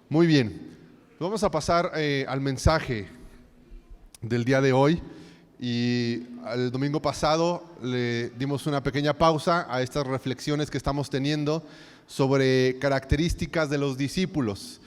Muy bien, vamos a pasar al mensaje del día de hoy. Y el domingo pasado le dimos una pequeña pausa a estas reflexiones que estamos teniendo sobre características de los discípulos.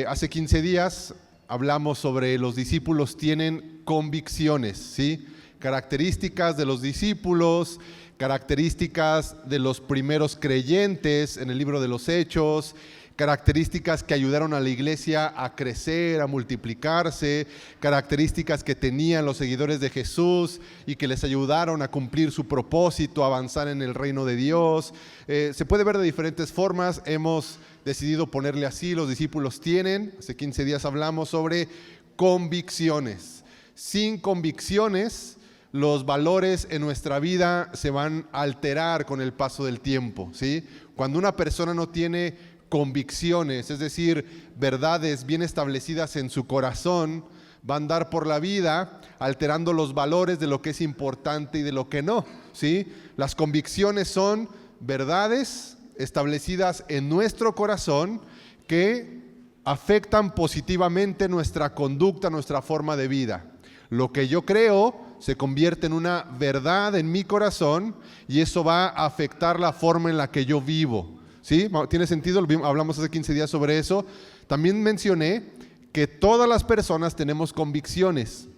Hace 15 días hablamos sobre los discípulos tienen convicciones, ¿sí? Características de los discípulos, características de los primeros creyentes en el libro de los Hechos, características que ayudaron a la iglesia a crecer, a multiplicarse, características que tenían los seguidores de Jesús y que les ayudaron a cumplir su propósito, a avanzar en el reino de Dios. Se puede ver de diferentes formas. Hemos decidido ponerle así: los discípulos tienen. Hace 15 días hablamos sobre convicciones. Sin convicciones, los valores en nuestra vida se van a alterar con el paso del tiempo, ¿sí? Cuando una persona no tiene convicciones, es decir, verdades bien establecidas en su corazón, va a andar por la vida alterando los valores de lo que es importante y de lo que no, ¿sí? Las convicciones son verdades establecidas en nuestro corazón que afectan positivamente nuestra conducta, nuestra forma de vida. Lo que yo creo se convierte en una verdad en mi corazón y eso va a afectar la forma en la que yo vivo. ¿Sí? ¿Tiene sentido? Hablamos hace 15 días sobre eso. También mencioné que todas las personas tenemos convicciones,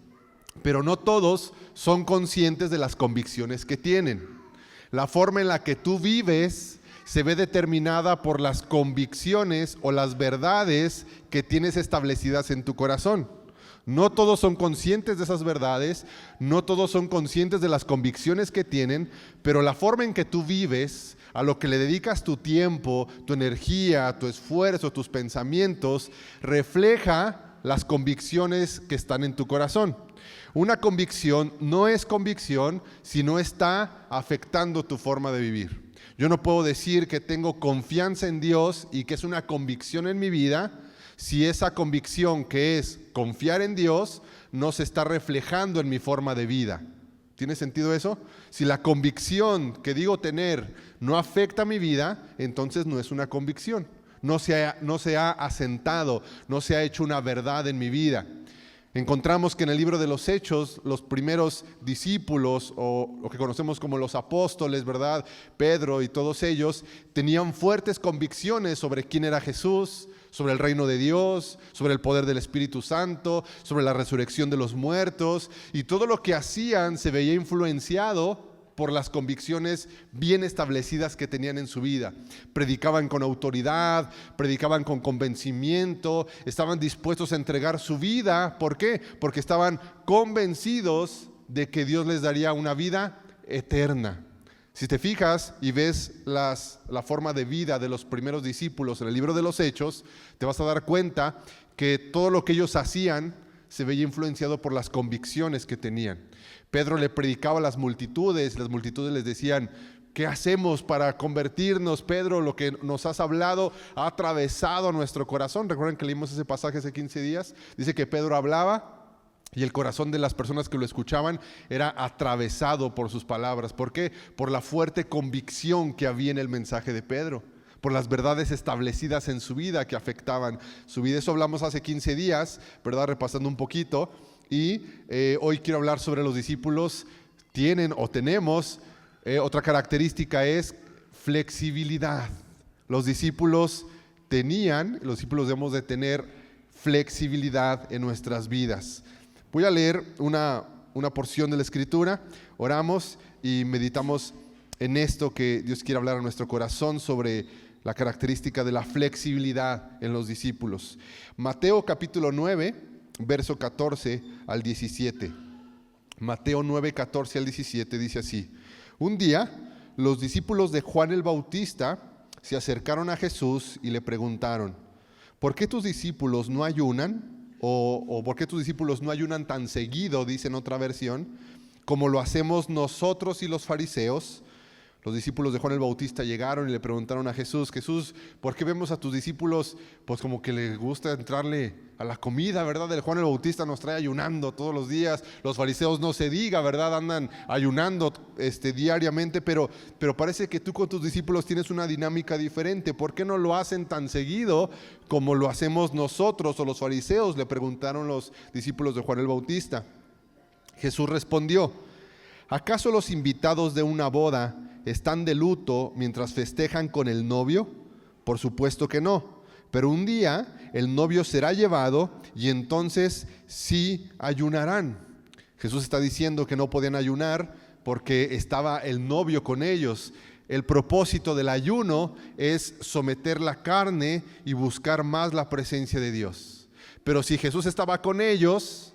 pero no todos son conscientes de las convicciones que tienen. La forma en la que tú vives se ve determinada por las convicciones o las verdades que tienes establecidas en tu corazón. No todos son conscientes de esas verdades, no todos son conscientes de las convicciones que tienen, pero la forma en que tú vives, a lo que le dedicas tu tiempo, tu energía, tu esfuerzo, tus pensamientos, refleja las convicciones que están en tu corazón. Una convicción no es convicción si no está afectando tu forma de vivir. Yo no puedo decir que tengo confianza en Dios y que es una convicción en mi vida si esa convicción, que es confiar en Dios, no se está reflejando en mi forma de vida. ¿Tiene sentido eso? Si la convicción que digo tener no afecta mi vida, entonces no es una convicción. No se ha asentado, no se ha hecho una verdad en mi vida. Encontramos que en el libro de los Hechos, los primeros discípulos, o lo que conocemos como los apóstoles, ¿verdad? Pedro y todos ellos, tenían fuertes convicciones sobre quién era Jesús, sobre el reino de Dios, sobre el poder del Espíritu Santo, sobre la resurrección de los muertos, y todo lo que hacían se veía influenciado por las convicciones bien establecidas que tenían en su vida. Predicaban con autoridad, predicaban con convencimiento, estaban dispuestos a entregar su vida. ¿Por qué? Porque estaban convencidos de que Dios les daría una vida eterna. Si te fijas y ves la forma de vida de los primeros discípulos en el libro de los Hechos, te vas a dar cuenta que todo lo que ellos hacían se veía influenciado por las convicciones que tenían. Pedro le predicaba a las multitudes les decían: ¿qué hacemos para convertirnos? Pedro, lo que nos has hablado ha atravesado nuestro corazón. ¿Recuerdan que leímos ese pasaje hace 15 días? Dice que Pedro hablaba y el corazón de las personas que lo escuchaban era atravesado por sus palabras. ¿Por qué? Por la fuerte convicción que había en el mensaje de Pedro, por las verdades establecidas en su vida que afectaban su vida. Eso hablamos hace 15 días, ¿verdad? Repasando un poquito. Y hoy quiero hablar sobre los discípulos. Tienen o tenemos, otra característica es flexibilidad. Los discípulos debemos de tener flexibilidad en nuestras vidas. Voy a leer una porción de la Escritura, oramos y meditamos en esto que Dios quiere hablar a nuestro corazón sobre la característica de la flexibilidad en los discípulos. Mateo capítulo 9, verso 14 al 17. Mateo 9, 14 al 17 dice así: Un día los discípulos de Juan el Bautista se acercaron a Jesús y le preguntaron: ¿por qué tus discípulos no ayunan? O ¿por qué tus discípulos no ayunan tan seguido? Dice en otra versión, como lo hacemos nosotros y los fariseos. Los discípulos de Juan el Bautista llegaron y le preguntaron a Jesús: Jesús, ¿por qué vemos a tus discípulos pues como que les gusta entrarle a la comida, verdad? El Juan el Bautista nos trae ayunando todos los días, los fariseos no se diga, ¿verdad? Andan ayunando diariamente, pero parece que tú con tus discípulos tienes una dinámica diferente. ¿Por qué no lo hacen tan seguido como lo hacemos nosotros o los fariseos?, le preguntaron los discípulos de Juan el Bautista. Jesús respondió: ¿acaso los invitados de una boda están de luto mientras festejan con el novio? Por supuesto que no, pero un día el novio será llevado y entonces sí ayunarán. Jesús está diciendo que no podían ayunar porque estaba el novio con ellos. El propósito del ayuno es someter la carne y buscar más la presencia de Dios. Pero si Jesús estaba con ellos,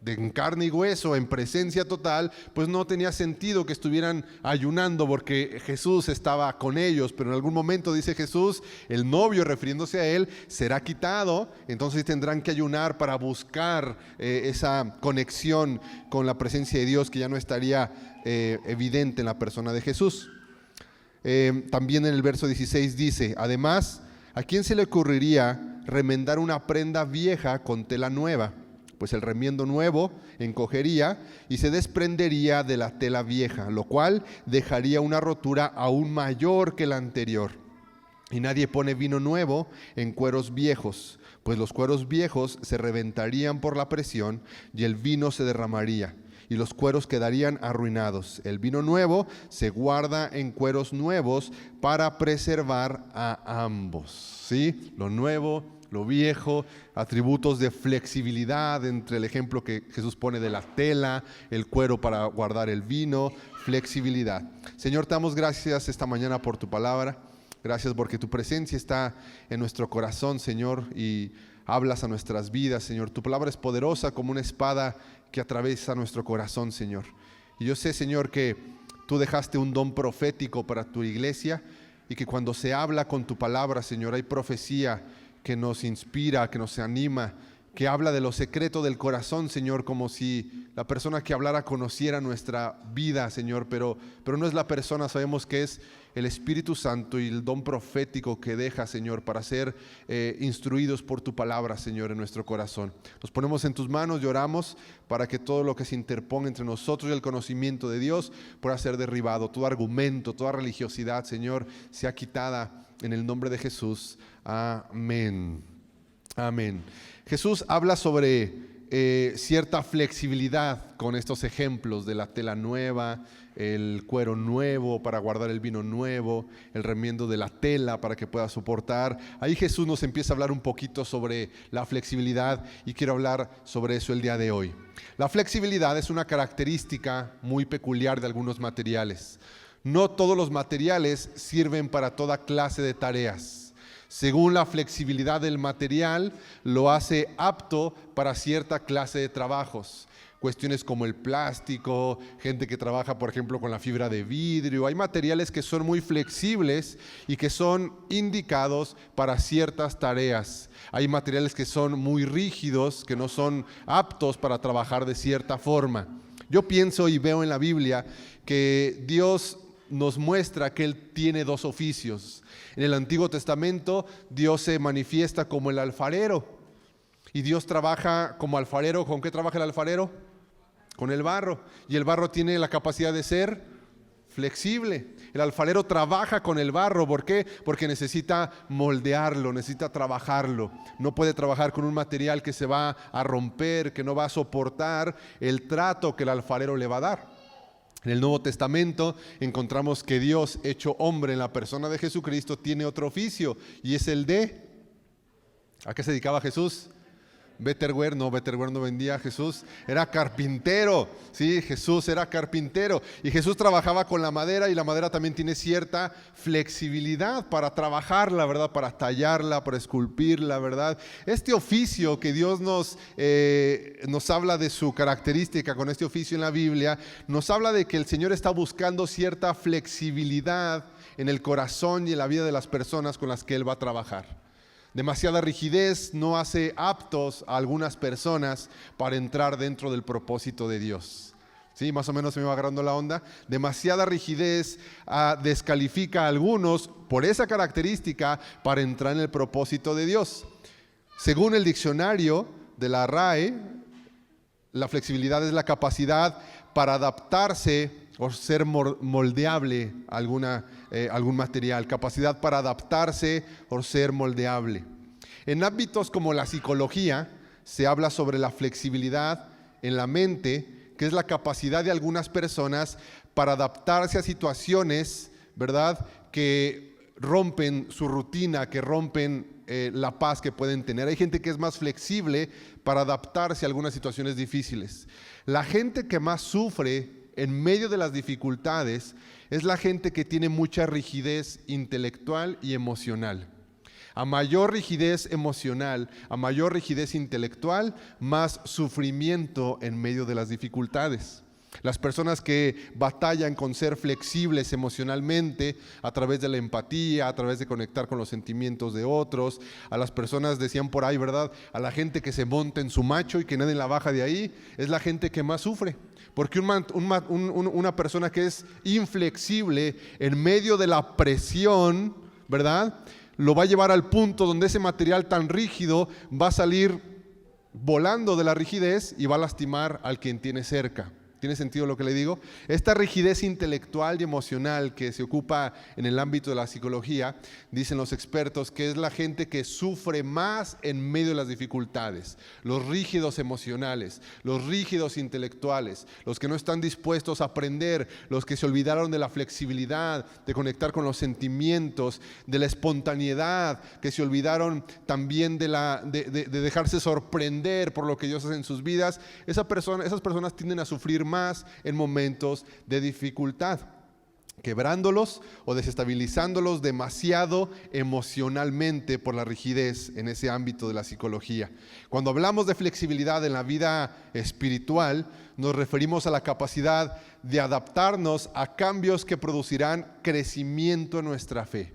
en carne y hueso, en presencia total, pues no tenía sentido que estuvieran ayunando porque Jesús estaba con ellos. Pero en algún momento, dice Jesús, el novio, refiriéndose a él, será quitado. Entonces tendrán que ayunar para buscar esa conexión con la presencia de Dios que ya no estaría evidente en la persona de Jesús. También en el verso 16 dice: además, ¿a quién se le ocurriría remendar una prenda vieja con tela nueva? Pues el remiendo nuevo encogería y se desprendería de la tela vieja, lo cual dejaría una rotura aún mayor que la anterior. Y nadie pone vino nuevo en cueros viejos, pues los cueros viejos se reventarían por la presión y el vino se derramaría, y los cueros quedarían arruinados. El vino nuevo se guarda en cueros nuevos para preservar a ambos. ¿Sí? Lo nuevo, lo viejo, atributos de flexibilidad entre el ejemplo que Jesús pone de la tela, el cuero para guardar el vino, flexibilidad. Señor, te damos gracias esta mañana por tu palabra. Gracias porque tu presencia está en nuestro corazón, Señor, y hablas a nuestras vidas, Señor. Tu palabra es poderosa como una espada que atraviesa nuestro corazón, Señor. Y yo sé, Señor, que tú dejaste un don profético para tu iglesia y que cuando se habla con tu palabra, Señor, hay profecía que nos inspira, que nos anima, que habla de lo secreto del corazón, Señor, como si la persona que hablara conociera nuestra vida, Señor, pero no es la persona, sabemos que es el Espíritu Santo y el don profético que deja, Señor, para ser instruidos por tu palabra, Señor, en nuestro corazón. Nos ponemos en tus manos y oramos para que todo lo que se interponga entre nosotros y el conocimiento de Dios pueda ser derribado. Todo argumento, toda religiosidad, Señor, sea quitada en el nombre de Jesús. Amén. Amén. Jesús habla sobre cierta flexibilidad con estos ejemplos de la tela nueva, el cuero nuevo para guardar el vino nuevo, el remiendo de la tela para que pueda soportar. Ahí Jesús nos empieza a hablar un poquito sobre la flexibilidad y quiero hablar sobre eso el día de hoy. La flexibilidad es una característica muy peculiar de algunos materiales. No todos los materiales sirven para toda clase de tareas. Según la flexibilidad del material, lo hace apto para cierta clase de trabajos. Cuestiones como el plástico, gente que trabaja, por ejemplo, con la fibra de vidrio. Hay materiales que son muy flexibles y que son indicados para ciertas tareas. Hay materiales que son muy rígidos, que no son aptos para trabajar de cierta forma. Yo pienso y veo en la Biblia que Dios nos muestra que Él tiene dos oficios. En el Antiguo Testamento Dios se manifiesta como el alfarero y Dios trabaja como alfarero. ¿Con qué trabaja el alfarero? Con el barro, y el barro tiene la capacidad de ser flexible. El alfarero trabaja con el barro. ¿Por qué? Porque necesita moldearlo, necesita trabajarlo. No puede trabajar con un material que se va a romper, que no va a soportar el trato que el alfarero le va a dar. En el Nuevo Testamento encontramos que Dios, hecho hombre en la persona de Jesucristo, tiene otro oficio y es el de... ¿A qué se dedicaba Jesús? Betterware no vendía. Jesús era carpintero, sí, Jesús era carpintero y Jesús trabajaba con la madera, y la madera también tiene cierta flexibilidad para trabajarla, ¿verdad? Para tallarla, para esculpirla, ¿verdad? Este oficio que Dios nos habla de su característica con este oficio en la Biblia, nos habla de que el Señor está buscando cierta flexibilidad en el corazón y en la vida de las personas con las que Él va a trabajar. Demasiada rigidez no hace aptos a algunas personas para entrar dentro del propósito de Dios. Sí, más o menos se me va agarrando la onda. Demasiada rigidez descalifica a algunos por esa característica para entrar en el propósito de Dios. Según el diccionario de la RAE, la flexibilidad es la capacidad para adaptarse o ser moldeable a algún material. Capacidad para adaptarse o ser moldeable. En ámbitos como la psicología, se habla sobre la flexibilidad en la mente, que es la capacidad de algunas personas para adaptarse a situaciones, ¿verdad?, que rompen su rutina, que rompen la paz que pueden tener. Hay gente que es más flexible para adaptarse a algunas situaciones difíciles. La gente que más sufre en medio de las dificultades es la gente que tiene mucha rigidez intelectual y emocional. A mayor rigidez emocional, a mayor rigidez intelectual, más sufrimiento en medio de las dificultades. Las personas que batallan con ser flexibles emocionalmente a través de la empatía, a través de conectar con los sentimientos de otros, a las personas, decían por ahí, ¿verdad?, a la gente que se monta en su macho y que nadie la baja de ahí, es la gente que más sufre. Porque una persona que es inflexible en medio de la presión, ¿verdad?, lo va a llevar al punto donde ese material tan rígido va a salir volando de la rigidez y va a lastimar al quien tiene cerca. ¿Tiene sentido lo que le digo? Esta rigidez intelectual y emocional que se ocupa en el ámbito de la psicología, dicen los expertos, que es la gente que sufre más en medio de las dificultades. Los rígidos emocionales, los rígidos intelectuales, los que no están dispuestos a aprender, los que se olvidaron de la flexibilidad, de conectar con los sentimientos, de la espontaneidad, que se olvidaron también de dejarse sorprender por lo que Dios hace en sus vidas. Esas personas tienden a sufrir más en momentos de dificultad, quebrándolos o desestabilizándolos demasiado emocionalmente por la rigidez en ese ámbito de la psicología. Cuando hablamos de flexibilidad en la vida espiritual, nos referimos a la capacidad de adaptarnos a cambios que producirán crecimiento en nuestra fe.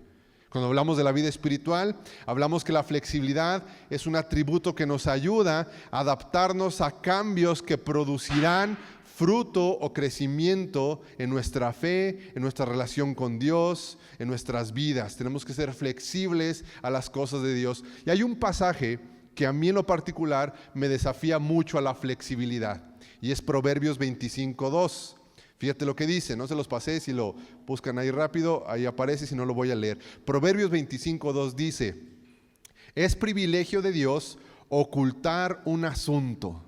Cuando hablamos de la vida espiritual, hablamos que la flexibilidad es un atributo que nos ayuda a adaptarnos a cambios que producirán fruto o crecimiento en nuestra fe, en nuestra relación con Dios, en nuestras vidas. Tenemos que ser flexibles a las cosas de Dios. Y hay un pasaje que a mí en lo particular me desafía mucho a la flexibilidad, y es Proverbios 25:2. Fíjate lo que dice, no se los pasé, si lo buscan ahí rápido, ahí aparece, si no lo voy a leer. Proverbios 25:2 dice: es privilegio de Dios ocultar un asunto.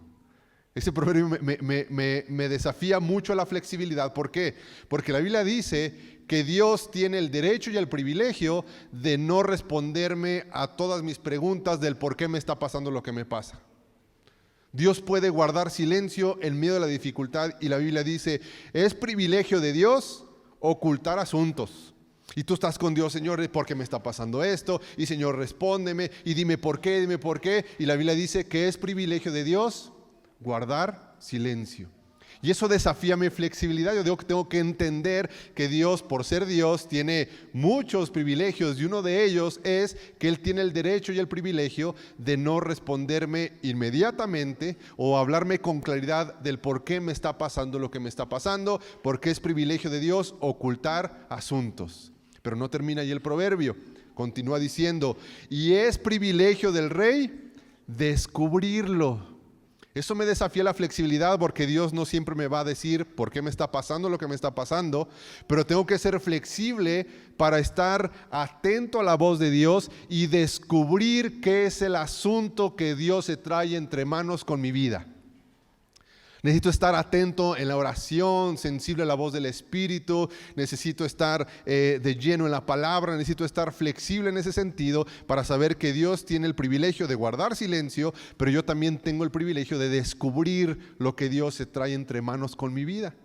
Ese proverbio me desafía mucho a la flexibilidad. ¿Por qué? Porque la Biblia dice que Dios tiene el derecho y el privilegio de no responderme a todas mis preguntas del por qué me está pasando lo que me pasa. Dios puede guardar silencio en medio de la dificultad, y la Biblia dice, es privilegio de Dios ocultar asuntos. Y tú estás con Dios: Señor, ¿por qué me está pasando esto? Y Señor, respóndeme, y dime por qué. Y la Biblia dice que es privilegio de Dios guardar silencio. Y eso desafía mi flexibilidad. Yo digo que tengo que entender que Dios, por ser Dios, tiene muchos privilegios, y uno de ellos es que Él tiene el derecho y el privilegio de no responderme inmediatamente o hablarme con claridad del por qué me está pasando lo que me está pasando, porque es privilegio de Dios ocultar asuntos. Pero no termina ahí el proverbio, continúa diciendo, y es privilegio del rey descubrirlo. Eso me desafía la flexibilidad, porque Dios no siempre me va a decir por qué me está pasando lo que me está pasando, pero tengo que ser flexible para estar atento a la voz de Dios y descubrir qué es el asunto que Dios se trae entre manos con mi vida. Necesito estar atento en la oración, sensible a la voz del Espíritu, necesito estar de lleno en la palabra, necesito estar flexible en ese sentido para saber que Dios tiene el privilegio de guardar silencio, pero yo también tengo el privilegio de descubrir lo que Dios se trae entre manos con mi vida.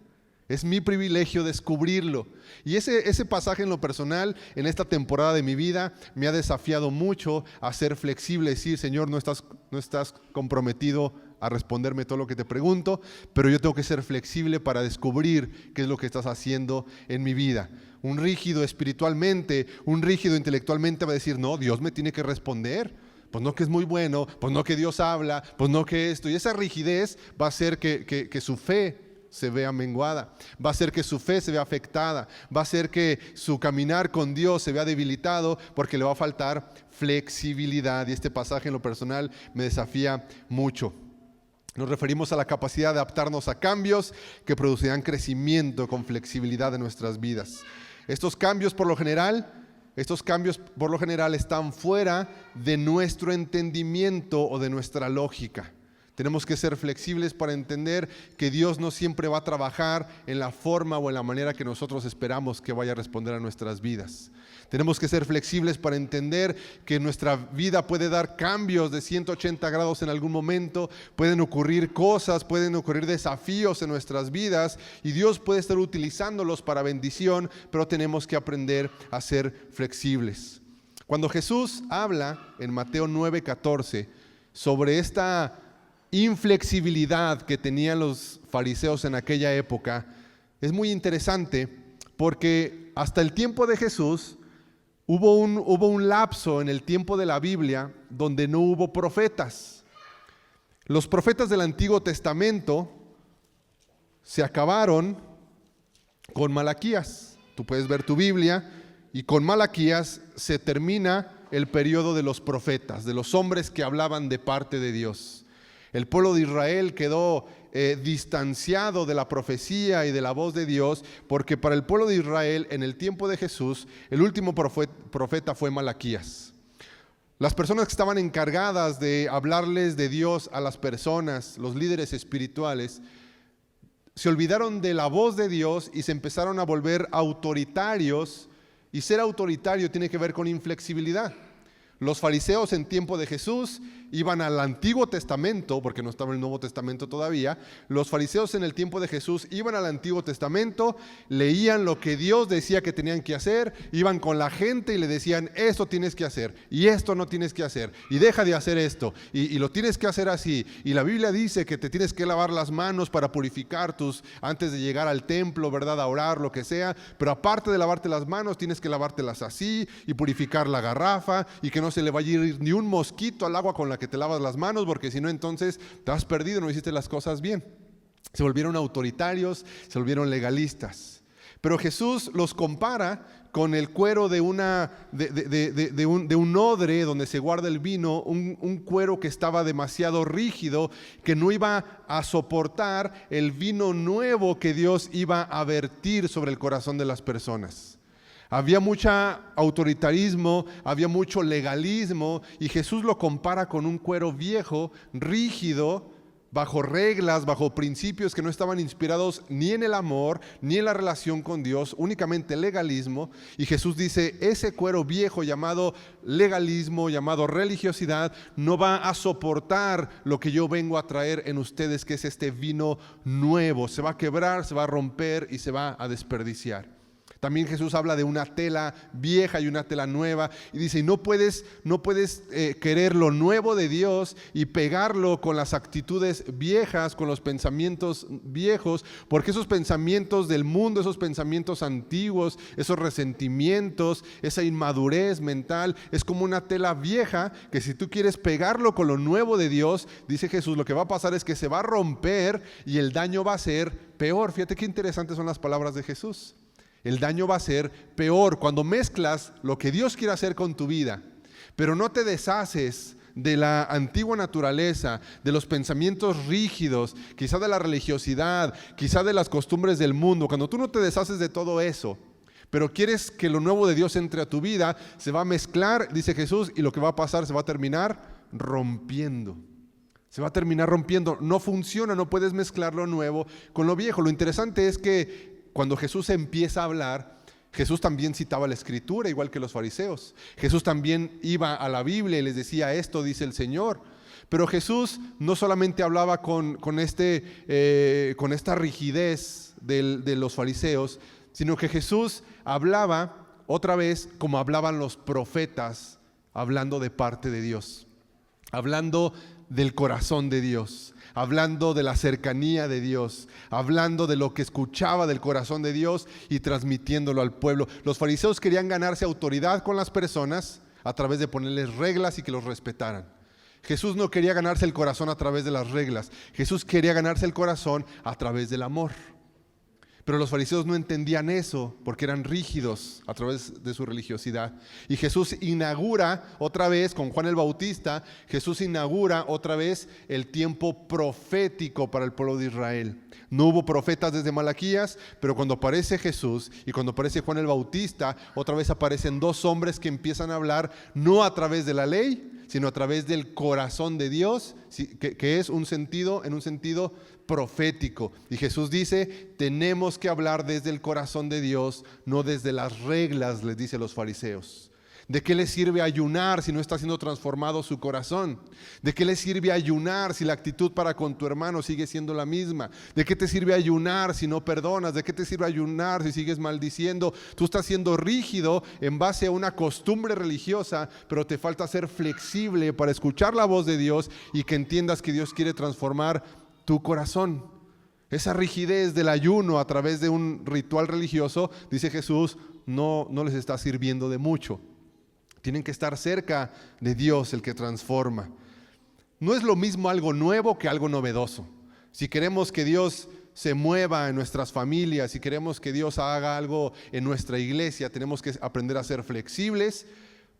Es mi privilegio descubrirlo. Y ese pasaje en lo personal, en esta temporada de mi vida, me ha desafiado mucho a ser flexible, decir, Señor, no estás comprometido a responderme todo lo que te pregunto, pero yo tengo que ser flexible para descubrir qué es lo que estás haciendo en mi vida. Un rígido espiritualmente, un rígido intelectualmente va a decir, no, Dios me tiene que responder. Pues no, que es muy bueno, pues no, que Dios habla, pues no, que esto. Y esa rigidez va a hacer que su fe se vea menguada, va a hacer que su fe se vea afectada, va a hacer que su caminar con Dios se vea debilitado porque le va a faltar flexibilidad. Y este pasaje en lo personal me desafía mucho. Nos referimos a la capacidad de adaptarnos a cambios que producirán crecimiento con flexibilidad en nuestras vidas. Estos cambios por lo general están fuera de nuestro entendimiento o de nuestra lógica. Tenemos que ser flexibles para entender que Dios no siempre va a trabajar en la forma o en la manera que nosotros esperamos que vaya a responder a nuestras vidas. Tenemos que ser flexibles para entender que nuestra vida puede dar cambios de 180 grados en algún momento, pueden ocurrir cosas, pueden ocurrir desafíos en nuestras vidas y Dios puede estar utilizándolos para bendición, pero tenemos que aprender a ser flexibles. Cuando Jesús habla en Mateo 9:14 sobre esta inflexibilidad que tenían los fariseos en aquella época, es muy interesante porque hasta el tiempo de Jesús hubo un lapso en el tiempo de la Biblia donde no hubo profetas. Los profetas del Antiguo Testamento se acabaron con Malaquías. Tú puedes ver tu Biblia y con Malaquías se termina el periodo de los profetas, de los hombres que hablaban de parte de Dios. El pueblo de Israel quedó distanciado de la profecía y de la voz de Dios, porque para el pueblo de Israel en el tiempo de Jesús el último profeta fue Malaquías. Las personas que estaban encargadas de hablarles de Dios a las personas, los líderes espirituales, se olvidaron de la voz de Dios y se empezaron a volver autoritarios, y ser autoritario tiene que ver con inflexibilidad. Los fariseos en tiempo de Jesús iban al Antiguo Testamento, porque no estaba en el Nuevo Testamento todavía. Los fariseos en el tiempo de Jesús iban al Antiguo Testamento, leían lo que Dios decía que tenían que hacer, iban con la gente y le decían, esto tienes que hacer, y esto no tienes que hacer, y deja de hacer esto, y lo tienes que hacer así. Y la Biblia dice que te tienes que lavar las manos para purificar antes de llegar al templo, ¿verdad? A orar, lo que sea, pero aparte de lavarte las manos, tienes que lavártelas así, y purificar la garrafa, y que no se le vaya a ir ni un mosquito al agua con la que te lavas las manos, porque si no entonces te has perdido, no hiciste las cosas bien. Se volvieron autoritarios, se volvieron legalistas. Pero Jesús los compara con el cuero de un odre donde se guarda el vino, un cuero que estaba demasiado rígido, que no iba a soportar el vino nuevo que Dios iba a vertir sobre el corazón de las personas. Había mucho autoritarismo, había mucho legalismo, y Jesús lo compara con un cuero viejo, rígido, bajo reglas, bajo principios que no estaban inspirados ni en el amor, ni en la relación con Dios, únicamente legalismo. Y Jesús dice, ese cuero viejo llamado legalismo, llamado religiosidad, no va a soportar lo que yo vengo a traer en ustedes, que es este vino nuevo. Se va a quebrar, se va a romper y se va a desperdiciar. También Jesús habla de una tela vieja y una tela nueva, y dice, no puedes querer lo nuevo de Dios y pegarlo con las actitudes viejas, con los pensamientos viejos, porque esos pensamientos del mundo, esos pensamientos antiguos, esos resentimientos, esa inmadurez mental, es como una tela vieja que si tú quieres pegarlo con lo nuevo de Dios, dice Jesús, lo que va a pasar es que se va a romper y el daño va a ser peor. Fíjate qué interesantes son las palabras de Jesús. El daño va a ser peor cuando mezclas lo que Dios quiere hacer con tu vida, pero no te deshaces de la antigua naturaleza, de los pensamientos rígidos, quizá de la religiosidad, quizá de las costumbres del mundo. Cuando tú no te deshaces de todo eso, pero quieres que lo nuevo de Dios entre a tu vida, se va a mezclar, dice Jesús, y lo que va a pasar, se va a terminar rompiendo. Se va a terminar rompiendo. No funciona, no puedes mezclar lo nuevo con lo viejo. Lo interesante es que cuando Jesús empieza a hablar, Jesús también citaba la Escritura, igual que los fariseos. Jesús también iba a la Biblia y les decía, esto dice el Señor. Pero Jesús no solamente hablaba con esta rigidez de los fariseos, sino que Jesús hablaba otra vez como hablaban los profetas, hablando de parte de Dios, hablando del corazón de Dios, hablando de la cercanía de Dios, hablando de lo que escuchaba del corazón de Dios y transmitiéndolo al pueblo. Los fariseos querían ganarse autoridad con las personas a través de ponerles reglas y que los respetaran. Jesús no quería ganarse el corazón a través de las reglas. Jesús quería ganarse el corazón a través del amor. Pero los fariseos no entendían eso porque eran rígidos a través de su religiosidad. Y Jesús inaugura otra vez, con Juan el Bautista, Jesús inaugura otra vez el tiempo profético para el pueblo de Israel. No hubo profetas desde Malaquías, pero cuando aparece Jesús y cuando aparece Juan el Bautista, otra vez aparecen dos hombres que empiezan a hablar no a través de la ley, sino a través del corazón de Dios, que es en un sentido profético. Y Jesús dice, tenemos que hablar desde el corazón de Dios, no desde las reglas, les dice a los fariseos. ¿De qué le sirve ayunar si no está siendo transformado su corazón? ¿De qué le sirve ayunar si la actitud para con tu hermano sigue siendo la misma? ¿De qué te sirve ayunar si no perdonas? ¿De qué te sirve ayunar si sigues maldiciendo? Tú estás siendo rígido en base a una costumbre religiosa, pero te falta ser flexible para escuchar la voz de Dios y que entiendas que Dios quiere transformar tu corazón. Esa rigidez del ayuno a través de un ritual religioso, dice Jesús, no les está sirviendo de mucho. Tienen que estar cerca de Dios, el que transforma. No es lo mismo algo nuevo que algo novedoso. Si queremos que Dios se mueva en nuestras familias, si queremos que Dios haga algo en nuestra iglesia, tenemos que aprender a ser flexibles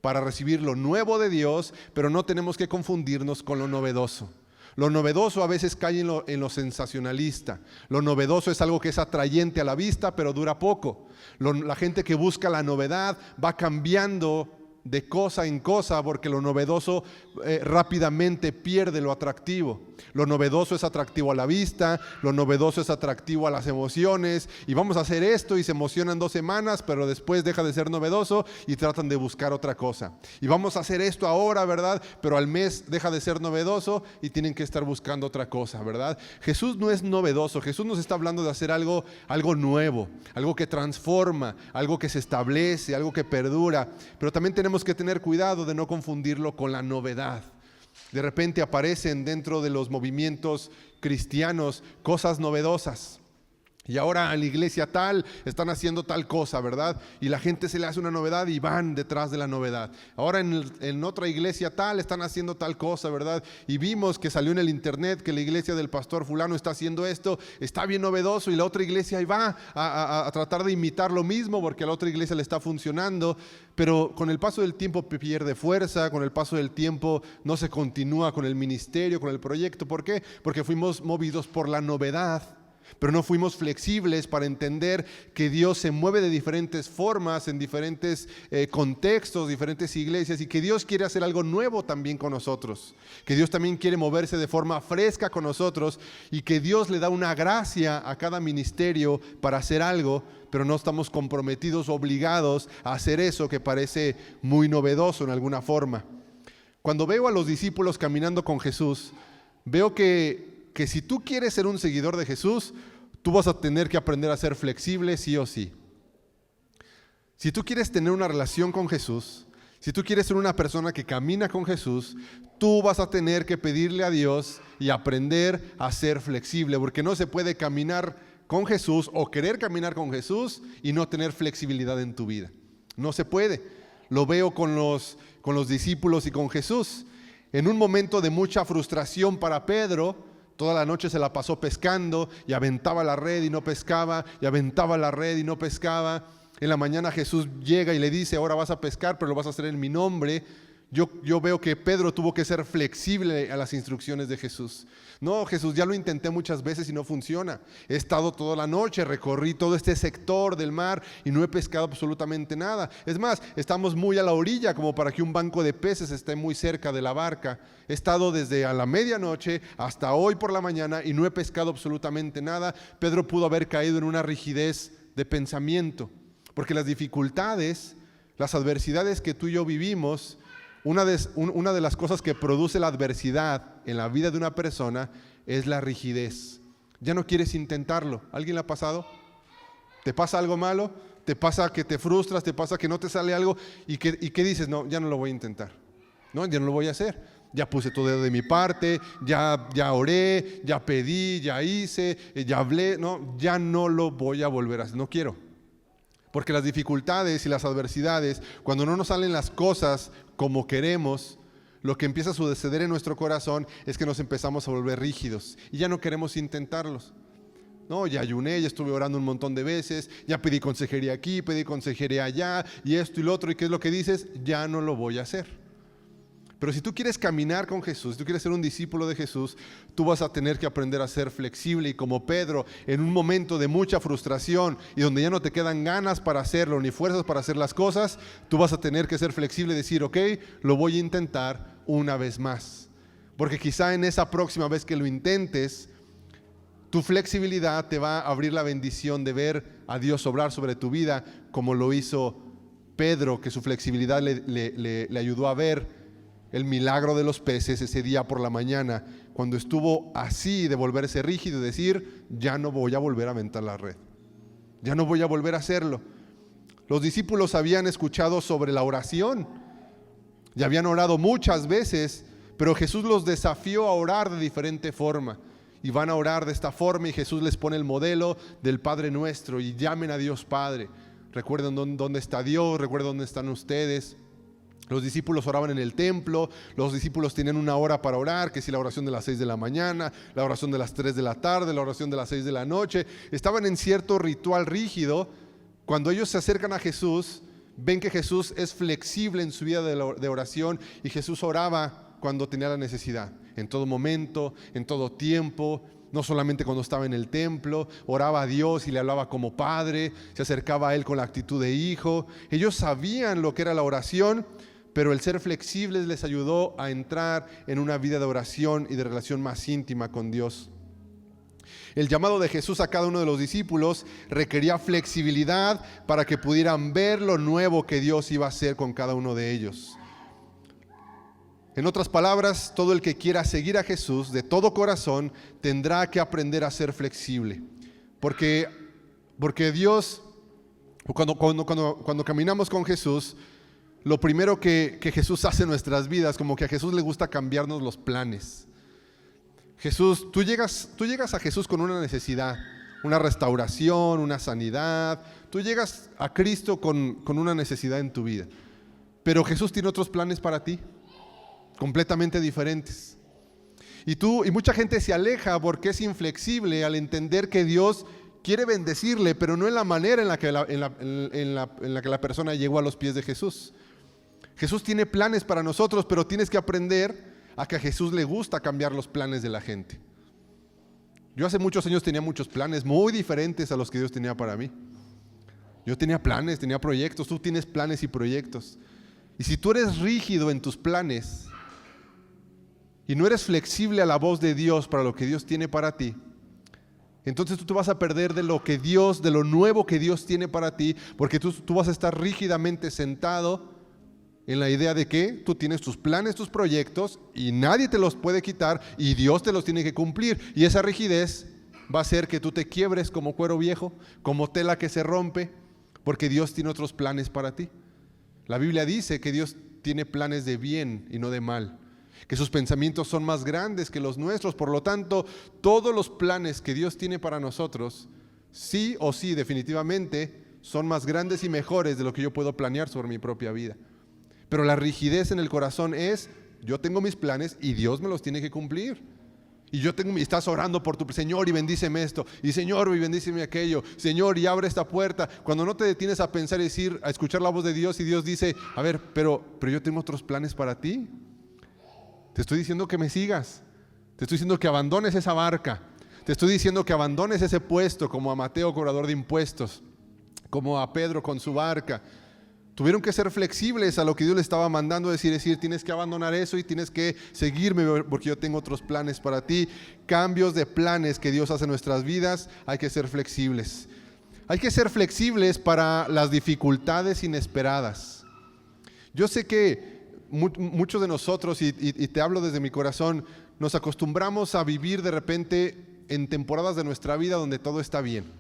para recibir lo nuevo de Dios, pero no tenemos que confundirnos con lo novedoso. Lo novedoso a veces cae en lo sensacionalista. Lo novedoso es algo que es atrayente a la vista, pero dura poco. La gente que busca la novedad va cambiando de cosa en cosa, porque lo novedoso rápidamente pierde lo atractivo. Lo novedoso es atractivo a la vista, lo novedoso es atractivo a las emociones, y vamos a hacer esto y se emocionan 2 semanas, pero después deja de ser novedoso y tratan de buscar otra cosa. Y vamos a hacer esto ahora, ¿verdad? Pero al mes deja de ser novedoso y tienen que estar buscando otra cosa, ¿verdad? Jesús no es novedoso, Jesús nos está hablando de hacer algo nuevo, algo que transforma, algo que se establece, algo que perdura, pero también tenemos que tener cuidado de no confundirlo con la novedad. De repente aparecen dentro de los movimientos cristianos cosas novedosas. Y ahora en la iglesia tal están haciendo tal cosa, ¿verdad? Y la gente se le hace una novedad y van detrás de la novedad. Ahora en otra iglesia tal están haciendo tal cosa, ¿verdad? Y vimos que salió en el internet que la iglesia del pastor fulano está haciendo esto, está bien novedoso, y la otra iglesia ahí va a tratar de imitar lo mismo porque a la otra iglesia le está funcionando. Pero con el paso del tiempo pierde fuerza, con el paso del tiempo no se continúa con el ministerio, con el proyecto. ¿Por qué? Porque fuimos movidos por la novedad. Pero no fuimos flexibles para entender que Dios se mueve de diferentes formas, en diferentes contextos, diferentes iglesias, y que Dios quiere hacer algo nuevo también con nosotros, que Dios también quiere moverse de forma fresca con nosotros, y que Dios le da una gracia a cada ministerio para hacer algo, pero no estamos comprometidos, obligados a hacer eso que parece muy novedoso en alguna forma. Cuando veo a los discípulos caminando con Jesús, veo que si tú quieres ser un seguidor de Jesús, tú vas a tener que aprender a ser flexible sí o sí. Si tú quieres tener una relación con Jesús, si tú quieres ser una persona que camina con Jesús, tú vas a tener que pedirle a Dios y aprender a ser flexible, porque no se puede caminar con Jesús o querer caminar con Jesús y no tener flexibilidad en tu vida. No se puede. Lo veo con los discípulos y con Jesús. En un momento de mucha frustración para Pedro, toda la noche se la pasó pescando y aventaba la red y no pescaba, y aventaba la red y no pescaba. En la mañana Jesús llega y le dice, ahora vas a pescar, pero lo vas a hacer en mi nombre. Yo veo que Pedro tuvo que ser flexible a las instrucciones de Jesús. No, Jesús, ya lo intenté muchas veces y no funciona. He estado toda la noche, recorrí todo este sector del mar y no he pescado absolutamente nada. Es más, estamos muy a la orilla como para que un banco de peces esté muy cerca de la barca. He estado desde a la medianoche hasta hoy por la mañana y no he pescado absolutamente nada. Pedro pudo haber caído en una rigidez de pensamiento, porque las dificultades, las adversidades que tú y yo vivimos, una de las cosas que produce la adversidad en la vida de una persona es la rigidez. Ya no quieres intentarlo. ¿Alguien le ha pasado? ¿Te pasa algo malo? ¿Te pasa que te frustras? ¿Te pasa que no te sale algo? ¿Y qué dices? No, ya no lo voy a intentar. No, ya no lo voy a hacer. Ya puse todo de mi parte, ya oré, ya pedí, ya hice, ya hablé. No, ya no lo voy a volver a hacer. No quiero. Porque las dificultades y las adversidades, cuando no nos salen las cosas como queremos, lo que empieza a suceder en nuestro corazón es que nos empezamos a volver rígidos y ya no queremos intentarlos. No, ya ayuné, ya estuve orando un montón de veces, ya pedí consejería aquí, pedí consejería allá, y esto y lo otro, ¿y qué es lo que dices? Ya no lo voy a hacer. Pero si tú quieres caminar con Jesús, si tú quieres ser un discípulo de Jesús, tú vas a tener que aprender a ser flexible, y como Pedro, en un momento de mucha frustración y donde ya no te quedan ganas para hacerlo, ni fuerzas para hacer las cosas, tú vas a tener que ser flexible y decir, ok, lo voy a intentar una vez más. Porque quizá en esa próxima vez que lo intentes, tu flexibilidad te va a abrir la bendición de ver a Dios obrar sobre tu vida, como lo hizo Pedro, que su flexibilidad le ayudó a ver el milagro de los peces ese día por la mañana, cuando estuvo así de volverse rígido y decir, ya no voy a volver a aventar la red, ya no voy a volver a hacerlo. Los discípulos habían escuchado sobre la oración y habían orado muchas veces, pero Jesús los desafió a orar de diferente forma. Y van a orar de esta forma, y Jesús les pone el modelo del Padre Nuestro, y llamen a Dios Padre. Recuerden dónde está Dios, recuerden dónde están ustedes. Los discípulos oraban en el templo, los discípulos tenían una hora para orar, que si la oración de las 6 de la mañana, la oración de las 3 de la tarde, la oración de las 6 de la noche. Estaban en cierto ritual rígido. Cuando ellos se acercan a Jesús, ven que Jesús es flexible en su vida de oración, y Jesús oraba cuando tenía la necesidad, en todo momento, en todo tiempo, no solamente cuando estaba en el templo. Oraba a Dios y le hablaba como padre, se acercaba a Él con la actitud de hijo. Ellos sabían lo que era la oración, pero el ser flexibles les ayudó a entrar en una vida de oración y de relación más íntima con Dios. El llamado de Jesús a cada uno de los discípulos requería flexibilidad para que pudieran ver lo nuevo que Dios iba a hacer con cada uno de ellos. En otras palabras, todo el que quiera seguir a Jesús de todo corazón tendrá que aprender a ser flexible. Porque Dios, cuando caminamos con Jesús, lo primero que Jesús hace en nuestras vidas, como que a Jesús le gusta cambiarnos los planes. Jesús, tú llegas a Jesús con una necesidad, una restauración, una sanidad. Tú llegas a Cristo con una necesidad en tu vida. Pero Jesús tiene otros planes para ti, completamente diferentes. Y mucha gente se aleja porque es inflexible al entender que Dios quiere bendecirle, pero no en la manera en la que la persona llegó a los pies de Jesús. Jesús tiene planes para nosotros, pero tienes que aprender a que a Jesús le gusta cambiar los planes de la gente. Yo hace muchos años tenía muchos planes muy diferentes a los que Dios tenía para mí. Yo tenía planes, tenía proyectos. Tú tienes planes y proyectos. Y si tú eres rígido en tus planes y no eres flexible a la voz de Dios para lo que Dios tiene para ti, entonces tú te vas a perder de lo nuevo que Dios tiene para ti, porque tú vas a estar rígidamente sentado en la idea de que tú tienes tus planes, tus proyectos, y nadie te los puede quitar, y Dios te los tiene que cumplir. Y esa rigidez va a hacer que tú te quiebres como cuero viejo, como tela que se rompe, porque Dios tiene otros planes para ti. La Biblia dice que Dios tiene planes de bien y no de mal, que sus pensamientos son más grandes que los nuestros. Por lo tanto, todos los planes que Dios tiene para nosotros, sí o sí, definitivamente, son más grandes y mejores de lo que yo puedo planear sobre mi propia vida. Pero la rigidez en el corazón es, yo tengo mis planes y Dios me los tiene que cumplir. Y estás orando por tu Señor y bendíceme esto, y Señor y bendíceme aquello, Señor y abre esta puerta. Cuando no te detienes a pensar y decir, a escuchar la voz de Dios, y Dios dice, a ver, pero yo tengo otros planes para ti. Te estoy diciendo que me sigas, te estoy diciendo que abandones esa barca, te estoy diciendo que abandones ese puesto, como a Mateo, cobrador de impuestos, como a Pedro con su barca. Tuvieron que ser flexibles a lo que Dios le estaba mandando, decir, tienes que abandonar eso y tienes que seguirme porque yo tengo otros planes para ti. Cambios de planes que Dios hace en nuestras vidas, hay que ser flexibles. Hay que ser flexibles para las dificultades inesperadas. Yo sé que muchos de nosotros, y te hablo desde mi corazón, nos acostumbramos a vivir de repente en temporadas de nuestra vida donde todo está bien.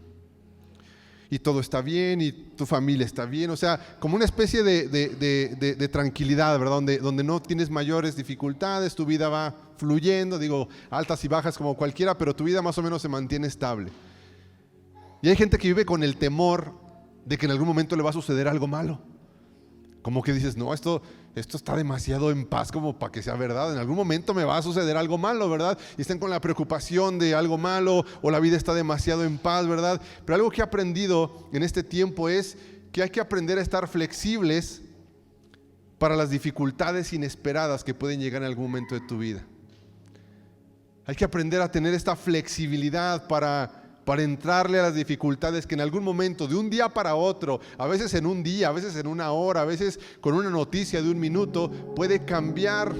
Y todo está bien, y tu familia está bien, o sea, como una especie de tranquilidad, ¿verdad? Donde no tienes mayores dificultades, tu vida va fluyendo, altas y bajas como cualquiera, pero tu vida más o menos se mantiene estable. Y hay gente que vive con el temor de que en algún momento le va a suceder algo malo, Como que dices, no, esto está demasiado en paz como para que sea verdad. En algún momento me va a suceder algo malo, ¿verdad? Y están con la preocupación de algo malo, o la vida está demasiado en paz, ¿verdad? Pero algo que he aprendido en este tiempo es que hay que aprender a estar flexibles para las dificultades inesperadas que pueden llegar en algún momento de tu vida. Hay que aprender a tener esta flexibilidad para entrarle a las dificultades que en algún momento, de un día para otro, a veces en un día, a veces en una hora, a veces con una noticia de un minuto, puede cambiar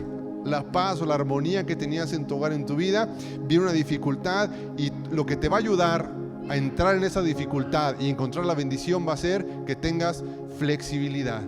la paz o la armonía que tenías en tu hogar, en tu vida. Viene una dificultad y lo que te va a ayudar a entrar en esa dificultad y encontrar la bendición va a ser que tengas flexibilidad.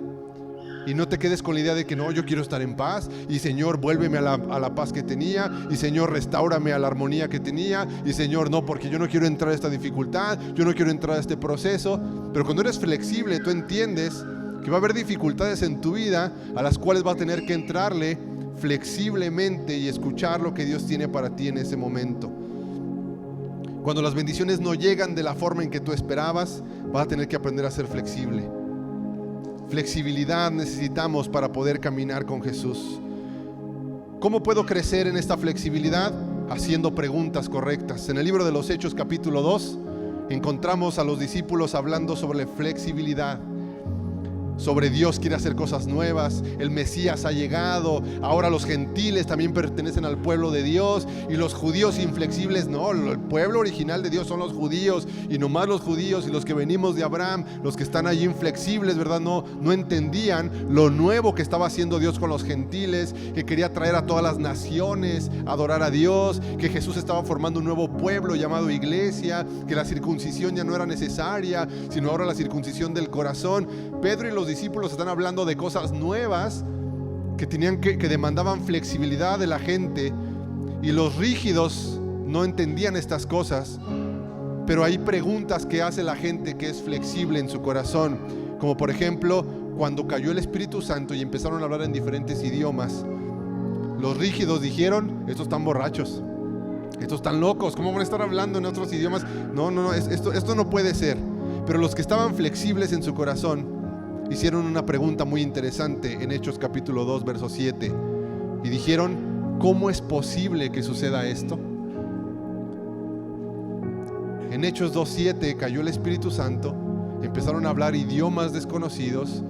Y no te quedes con la idea de que no, yo quiero estar en paz y Señor, vuélveme a la paz que tenía, y Señor, restáurame a la armonía que tenía, y Señor, no, porque yo no quiero entrar a esta dificultad, yo no quiero entrar a este proceso. Pero cuando eres flexible, tú entiendes que va a haber dificultades en tu vida a las cuales vas a tener que entrarle flexiblemente y escuchar lo que Dios tiene para ti en ese momento. Cuando las bendiciones no llegan de la forma en que tú esperabas, vas a tener que aprender a ser flexible. Flexibilidad necesitamos para poder caminar con Jesús. ¿Cómo puedo crecer en esta flexibilidad? Haciendo preguntas correctas. En el libro de los Hechos, capítulo 2, encontramos a los discípulos hablando sobre flexibilidad. Sobre Dios quiere hacer cosas nuevas, el Mesías ha llegado, ahora los gentiles también pertenecen al pueblo de Dios, y los judíos inflexibles no, el pueblo original de Dios son los judíos, y nomás los judíos y los que venimos de Abraham, los que están allí inflexibles, ¿verdad? No entendían lo nuevo que estaba haciendo Dios con los gentiles, que quería traer a todas las naciones a adorar a Dios, que Jesús estaba formando un nuevo pueblo llamado iglesia, que la circuncisión ya no era necesaria, sino ahora la circuncisión del corazón. Pedro y los discípulos están hablando de cosas nuevas que demandaban flexibilidad de la gente, y los rígidos no entendían estas cosas. Pero hay preguntas que hace la gente que es flexible en su corazón, como por ejemplo cuando cayó el Espíritu Santo y empezaron a hablar en diferentes idiomas. Los rígidos dijeron: estos están borrachos, estos están locos, ¿cómo van a estar hablando en otros idiomas? No, esto no puede ser. Pero los que estaban flexibles en su corazón hicieron una pregunta muy interesante en Hechos capítulo 2, verso 7, y dijeron: ¿cómo es posible que suceda esto? En Hechos 2:7 cayó el Espíritu Santo, empezaron a hablar idiomas desconocidos.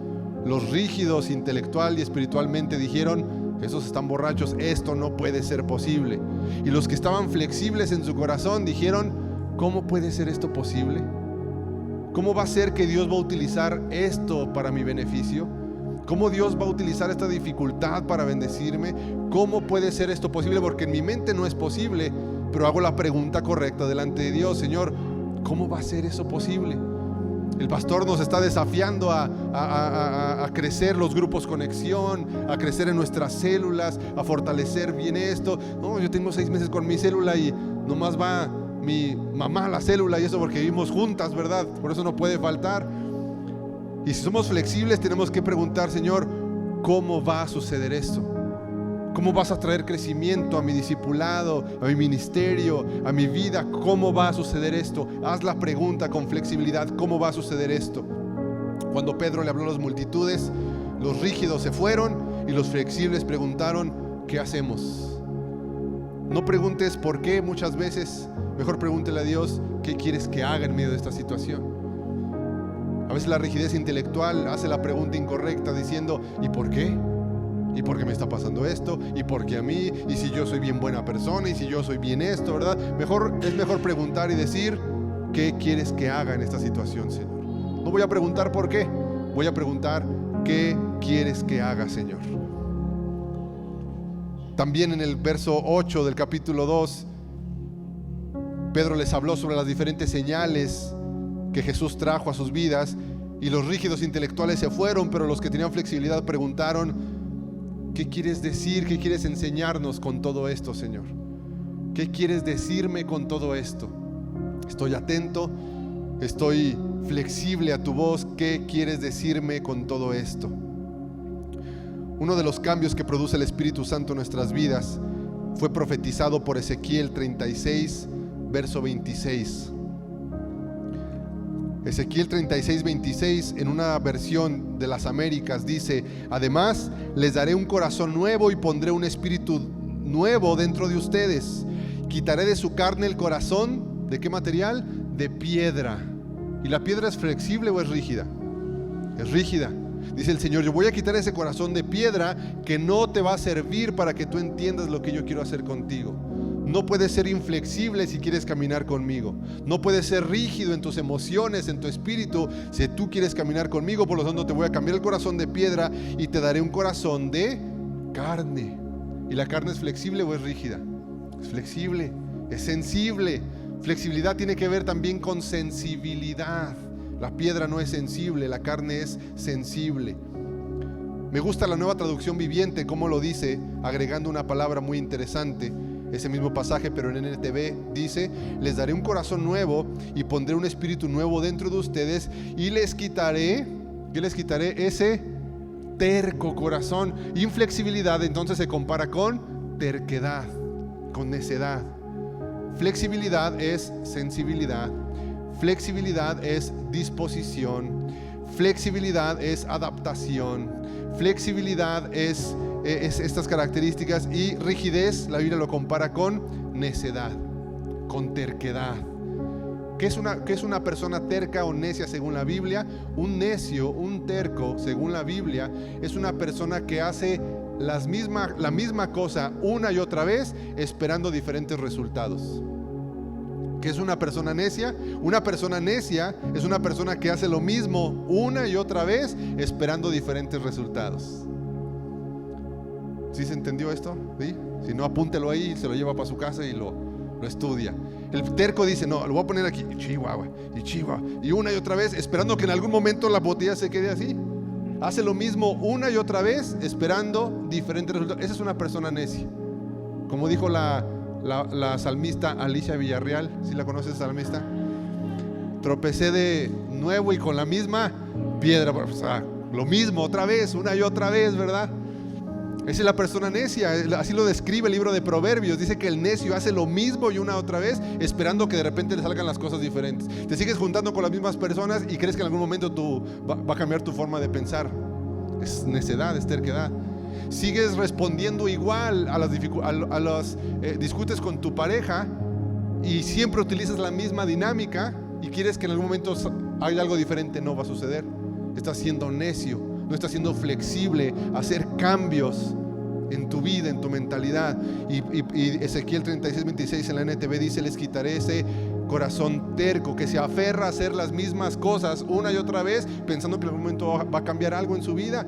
Los rígidos intelectual y espiritualmente dijeron: esos están borrachos, esto no puede ser posible. Y los que estaban flexibles en su corazón dijeron: ¿cómo puede ser esto posible? ¿Cómo va a ser que Dios va a utilizar esto para mi beneficio? ¿Cómo Dios va a utilizar esta dificultad para bendecirme? ¿Cómo puede ser esto posible? Porque en mi mente no es posible, pero hago la pregunta correcta delante de Dios: Señor, ¿cómo va a ser eso posible? El pastor nos está desafiando a crecer los grupos conexión, a crecer en nuestras células, a fortalecer bien esto. No, yo tengo 6 meses con mi célula y nomás va mi mamá a la célula, y eso porque vivimos juntas, ¿verdad? Por eso no puede faltar. Y si somos flexibles, tenemos que preguntar: Señor, ¿cómo va a suceder esto? ¿Cómo vas a traer crecimiento a mi discipulado, a mi ministerio, a mi vida? ¿Cómo va a suceder esto? Haz la pregunta con flexibilidad: ¿cómo va a suceder esto? Cuando Pedro le habló a las multitudes, los rígidos se fueron y los flexibles preguntaron: ¿qué hacemos? No preguntes por qué muchas veces, mejor pregúntele a Dios: ¿qué quieres que haga en medio de esta situación? A veces la rigidez intelectual hace la pregunta incorrecta diciendo: ¿y por qué? ¿Y por qué me está pasando esto? ¿Y por qué a mí? ¿Y si yo soy bien buena persona? ¿Y si yo soy bien esto? ¿Verdad? Es mejor preguntar y decir: ¿qué quieres que haga en esta situación, Señor? No voy a preguntar por qué, voy a preguntar: ¿qué quieres que haga, Señor? También en el verso 8 del capítulo 2, Pedro les habló sobre las diferentes señales que Jesús trajo a sus vidas, y los rígidos intelectuales se fueron, pero los que tenían flexibilidad preguntaron: ¿qué quieres decir? ¿Qué quieres enseñarnos con todo esto, Señor? ¿Qué quieres decirme con todo esto? Estoy atento, estoy flexible a tu voz. ¿Qué quieres decirme con todo esto? Uno de los cambios que produce el Espíritu Santo en nuestras vidas fue profetizado por Ezequiel 36, verso 26. Ezequiel 36:26, en una versión de las Américas, dice: además les daré un corazón nuevo y pondré un espíritu nuevo dentro de ustedes. Quitaré de su carne el corazón, ¿de qué material? De piedra. ¿Y la piedra es flexible o es rígida? Es rígida. Dice el Señor: yo voy a quitar ese corazón de piedra que no te va a servir para que tú entiendas lo que yo quiero hacer contigo. No puedes ser inflexible si quieres caminar conmigo. No puedes ser rígido en tus emociones, en tu espíritu, si tú quieres caminar conmigo. Por lo tanto, te voy a cambiar el corazón de piedra y te daré un corazón de carne. ¿Y la carne es flexible o es rígida? Es flexible, es sensible. Flexibilidad tiene que ver también con sensibilidad. La piedra no es sensible, la carne es sensible. Me gusta la Nueva Traducción Viviente, como lo dice, agregando una palabra muy interesante. Ese mismo pasaje, pero en NTV, dice: les daré un corazón nuevo y pondré un espíritu nuevo dentro de ustedes y les quitaré, ¿qué les quitaré? Ese terco corazón. Inflexibilidad entonces se compara con terquedad, con necedad. Flexibilidad es sensibilidad, flexibilidad es disposición, flexibilidad es adaptación, flexibilidad es estas características, y rigidez la Biblia lo compara con necedad, con terquedad. ¿Qué es una persona terca o necia según la Biblia? Un necio, un terco, según la Biblia, es una persona que hace la misma cosa una y otra vez esperando diferentes resultados. ¿Qué es una persona necia? Una persona necia es una persona que hace lo mismo una y otra vez esperando diferentes resultados. ¿Sí se entendió esto? ¿Sí? Si no, apúntelo ahí, se lo lleva para su casa y lo estudia. El terco dice: no, lo voy a poner aquí, Chihuahua, y una y otra vez, esperando que en algún momento la botella se quede así. Hace lo mismo una y otra vez, esperando diferentes resultados. Esa es una persona necia. Como dijo la salmista Alicia Villarreal, ¿sí la conoces, salmista? Tropecé de nuevo y con la misma piedra. O sea, lo mismo otra vez, una y otra vez, ¿verdad? Esa es la persona necia. Así lo describe el libro de Proverbios. Dice que el necio hace lo mismo y una otra vez, esperando que de repente le salgan las cosas diferentes. Te sigues juntando con las mismas personas y crees que en algún momento va a cambiar tu forma de pensar. Es necedad, es terquedad. Sigues respondiendo igual a las discutes con tu pareja y siempre utilizas la misma dinámica y quieres que en algún momento haya algo diferente. No va a suceder. Estás siendo necio, no estás siendo flexible a hacer cambios en tu vida, en tu mentalidad. Y Ezequiel 36:26 en la NTV dice: les quitaré ese corazón terco que se aferra a hacer las mismas cosas una y otra vez, pensando que en algún momento va a cambiar algo en su vida.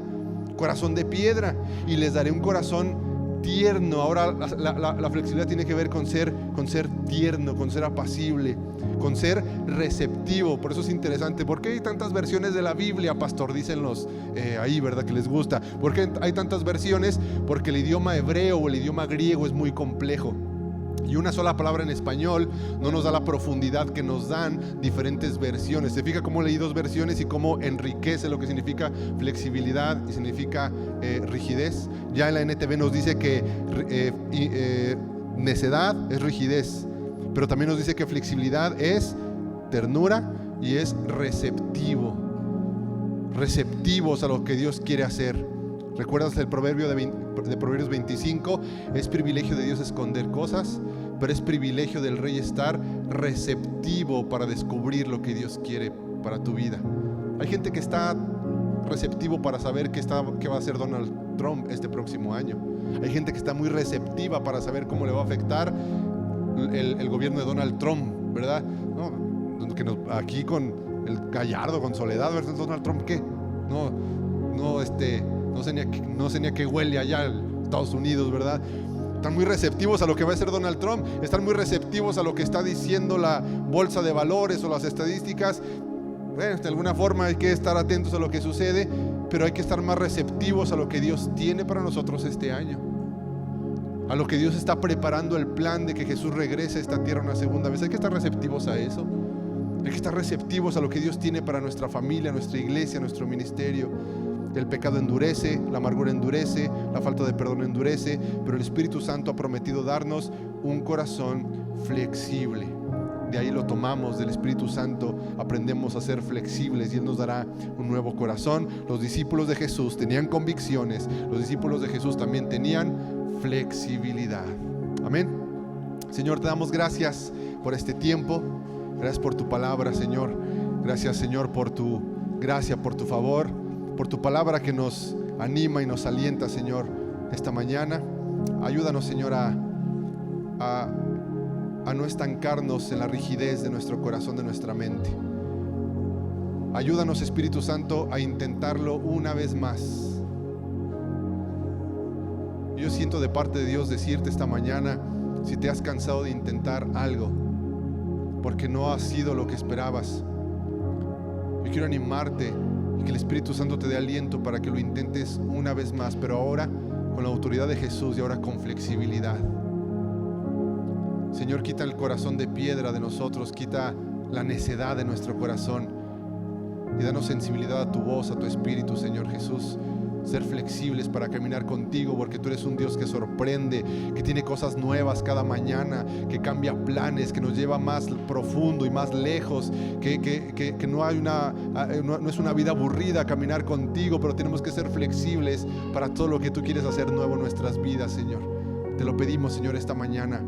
Corazón de piedra, y les daré un corazón tierno. Ahora la flexibilidad tiene que ver con ser tierno, con ser apacible, con ser receptivo. Por eso es interesante. ¿Por qué hay tantas versiones de la Biblia, pastor? Dicen los ahí, ¿verdad? Que les gusta. ¿Por qué hay tantas versiones? Porque el idioma hebreo o el idioma griego es muy complejo. Y una sola palabra en español no nos da la profundidad que nos dan diferentes versiones. Se fija cómo leí dos versiones y cómo enriquece lo que significa flexibilidad y significa rigidez. Ya en la NTV nos dice que necedad es rigidez, pero también nos dice que flexibilidad es ternura y es receptivo. Receptivos a lo que Dios quiere hacer. ¿Recuerdas el proverbio de Proverbios 25? Es privilegio de Dios esconder cosas, pero es privilegio del rey estar receptivo para descubrir lo que Dios quiere para tu vida. Hay gente que está receptivo para saber qué va a hacer Donald Trump este próximo año. Hay gente que está muy receptiva para saber cómo le va a afectar el gobierno de Donald Trump, ¿verdad? No, aquí con el Gallardo, con Soledad versus Donald Trump, ¿qué? No sé ni a qué huele allá en Estados Unidos, ¿verdad? Están muy receptivos a lo que va a hacer Donald Trump. Están muy receptivos a lo que está diciendo la bolsa de valores o las estadísticas. Bueno, de alguna forma hay que estar atentos a lo que sucede, pero hay que estar más receptivos a lo que Dios tiene para nosotros este año. A lo que Dios está preparando, el plan de que Jesús regrese a esta tierra una segunda vez. Hay que estar receptivos a eso. Hay que estar receptivos a lo que Dios tiene para nuestra familia, nuestra iglesia, nuestro ministerio. El pecado endurece, la amargura endurece, la falta de perdón endurece, pero el Espíritu Santo ha prometido darnos un corazón flexible. de ahí lo tomamos del Espíritu Santo, aprendemos a ser flexibles y Él nos dará un nuevo corazón. Los discípulos de Jesús tenían convicciones, los discípulos de Jesús también tenían flexibilidad. Amén. Señor, te damos gracias por este tiempo, gracias por tu palabra, Señor. Gracias, Señor, por tu gracia, por tu favor, por tu palabra que nos anima y nos alienta, Señor, esta mañana. Ayúdanos, Señor, a no estancarnos en la rigidez de nuestro corazón, de nuestra mente. Ayúdanos, Espíritu Santo, a intentarlo una vez más. Yo siento de parte de Dios decirte esta mañana, si te has cansado de intentar algo porque no ha sido lo que esperabas, yo quiero animarte y que el Espíritu Santo te dé aliento para que lo intentes una vez más, pero ahora con la autoridad de Jesús y ahora con flexibilidad. Señor, quita el corazón de piedra de nosotros, quita la necedad de nuestro corazón y danos sensibilidad a tu voz, a tu Espíritu, Señor Jesús. Ser flexibles para caminar contigo, porque tú eres un Dios que sorprende, que tiene cosas nuevas cada mañana, que cambia planes, que nos lleva más profundo y más lejos, que no es una vida aburrida caminar contigo, pero tenemos que ser flexibles para todo lo que tú quieres hacer nuevo en nuestras vidas, Señor. Te lo pedimos, Señor, esta mañana.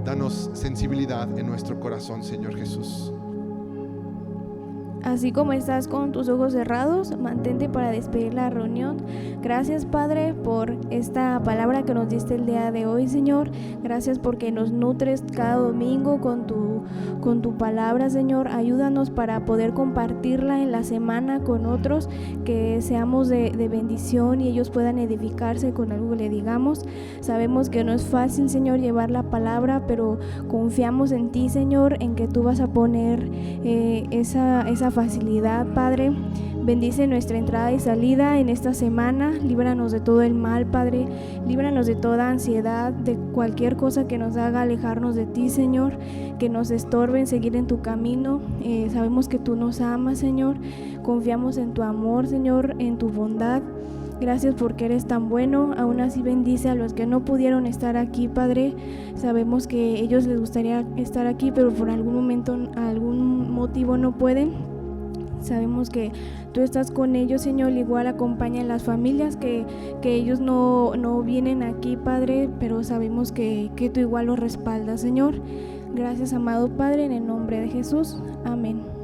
Danos sensibilidad en nuestro corazón, Señor Jesús. Así como estás con tus ojos cerrados, mantente para despedir la reunión. Gracias, Padre, por esta palabra que nos diste el día de hoy, Señor. Gracias porque nos nutres cada domingo con tu palabra, Señor. Ayúdanos para poder compartirla en la semana con otros, que seamos de bendición y ellos puedan edificarse con algo que le digamos. Sabemos que no es fácil, Señor, llevar la palabra, pero confiamos en ti, Señor, en que tú vas a poner esa facilidad, Padre. Bendice nuestra entrada y salida en esta semana. Líbranos de todo el mal, Padre. Líbranos de toda ansiedad, de cualquier cosa que nos haga alejarnos de ti, Señor, que nos estorbe en seguir en tu camino. Sabemos que tú nos amas, Señor. Confiamos en tu amor, Señor, en tu bondad. Gracias porque eres tan bueno. Aún así bendice a los que no pudieron estar aquí, Padre. Sabemos que ellos les gustaría estar aquí, pero por algún momento, algún motivo no pueden. Sabemos que tú estás con ellos, Señor. Igual acompaña a las familias que ellos no vienen aquí, Padre, pero sabemos que tú igual los respaldas, Señor. Gracias, amado Padre, en el nombre de Jesús. Amén.